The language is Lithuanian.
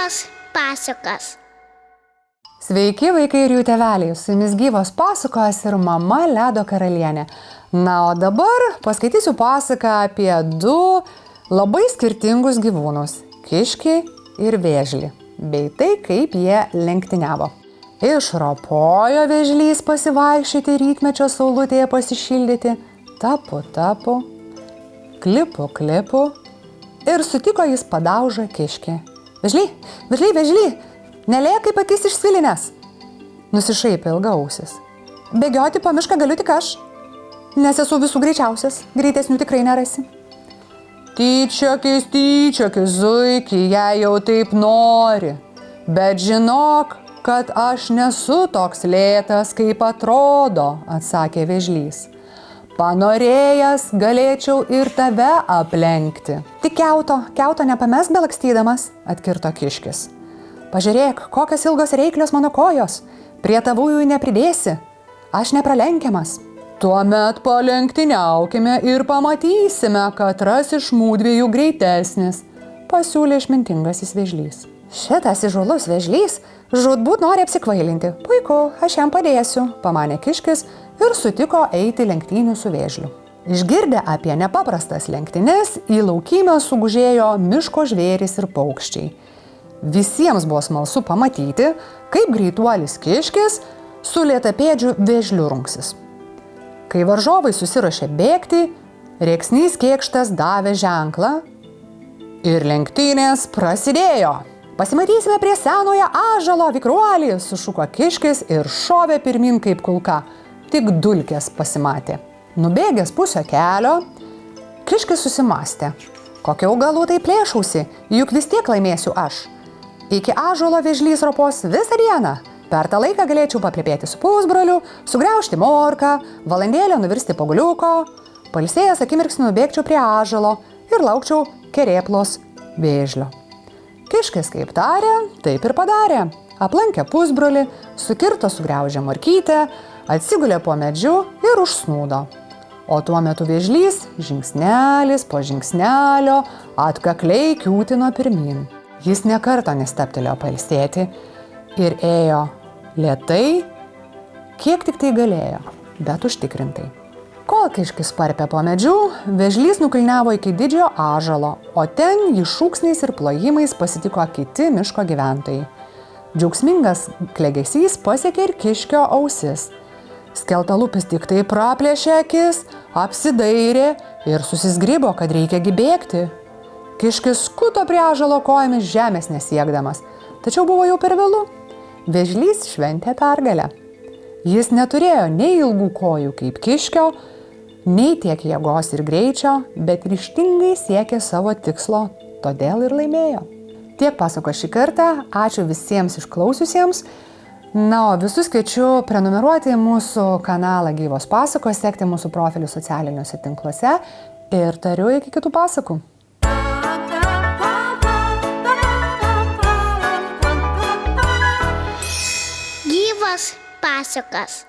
Gyvos pasakos. Sveiki vaikai ir jų tėveliai, su jumis Gyvos pasakos ir mama Ledo karalienė. Na, o dabar paskaitysiu pasaką apie du labai skirtingus gyvūnus – kiškį ir vėžlį, bei tai, kaip jie lenktyniavo. Išropojo vėžlys pasivaikščioti rytmečio saulutėje pasišildyti, tapu, klipu ir sutiko jis padaužą kiškį. Vėžly, nelėk kaip akis išsvilinęs. Nusišaipė ilgaausis. Bėgioti po mišką galiu tik aš, nes esu visų greičiausias, greitesnių tikrai nerasi. Tyčiokis, zuiki, jei jau taip nori, bet žinok, kad aš nesu toks lėtas, kaip atrodo, atsakė vėžlys. Panorėjęs galėčiau ir tave aplenkti. Tik kiauto nepamesk belakstydamas, atkirto kiškis. Pažiūrėk, kokios ilgos reiklios mano kojos, prie tavųjų nepridėsi, aš nepralenkiamas. Tuomet palenktyniaukime ir pamatysime, katras iš mūdviejų greitesnis, pasiūlė išmintingasis vėžlys. Šitas įžūlus vėžlys žūtbūt nori apsikvailinti. Puiku, aš jam padėsiu, pamanė kiškis ir sutiko eiti lenktynių su vėžliu. Išgirdę apie nepaprastas lenktynes, į laukymę sugužėjo miško žvėrys ir paukščiai. Visiems buvo smalsu pamatyti, kaip greituolis kiškis su lėtapėdžiu vėžliu rungsis. Kai varžovai susiruošė bėgti, rėksnys kėkštas davė ženklą ir lenktynės prasidėjo. Pasimatysime prie senojo ąžuolo, vikruolį, sušuko kiškis ir šovė pirmyn kaip kulka. Tik dulkės pasimatė. Nubėgęs pusę kelio, kiškis susimastė. Kokia augalų tai plėšausi, juk vis tiek laimėsiu aš. Iki ąžuolo vėžlys ropos visą dieną. Per tą laiką galėčiau paplepėti su pusbroliu, sugriaužti morką, valandėlę nuvirsti paguliuko. Pailsėjęs akimirksniu nubėgčiau prie ąžuolo ir laukčiau kerėplos vėžlio. Kiškis kaip tarė, taip ir padarė. Aplankė pusbrolį, sukirto sugriaužę morkytę, atsigulė po medžiu ir užsnūdo. O tuo metu vėžlys žingsnelis po žingsnelio atkakliai kiūtino pirmyn. Jis nė karto nesteptelėjo pailsėti ir ėjo lėtai, kiek tik tai galėjo, bet užtikrintai. Kol kiškis parpė po medžiu, vėžlys nukulniavo iki didžiojo ąžuolo, o ten jį šūksniais ir plojimais pasitiko kiti miško gyventojai. Džiaugsmingas klegesys pasiekė ir kiškio ausis. Skeltalūpis tik tai praplėšė akis, apsidairė ir susizgribo, kad reikia bėgti. Kiškis skuto prie ąžuolo kojomis žemės nesiekdamas, tačiau buvo jau per vėlu. Vėžlys šventė pergalę. Jis neturėjo nei ilgų kojų kaip kiškio, nei tiek jėgos ir greičio, bet ryžtingai siekė savo tikslo, todėl ir laimėjo. Tiek pasakos šį kartą, ačiū visiems išklausiusiems. Na, o visus kviečiu prenumeruoti mūsų kanalą Gyvos pasakos, sekti mūsų profilių socialiniuose tinkluose ir tariu iki kitų pasakų. Gyvos pasakos.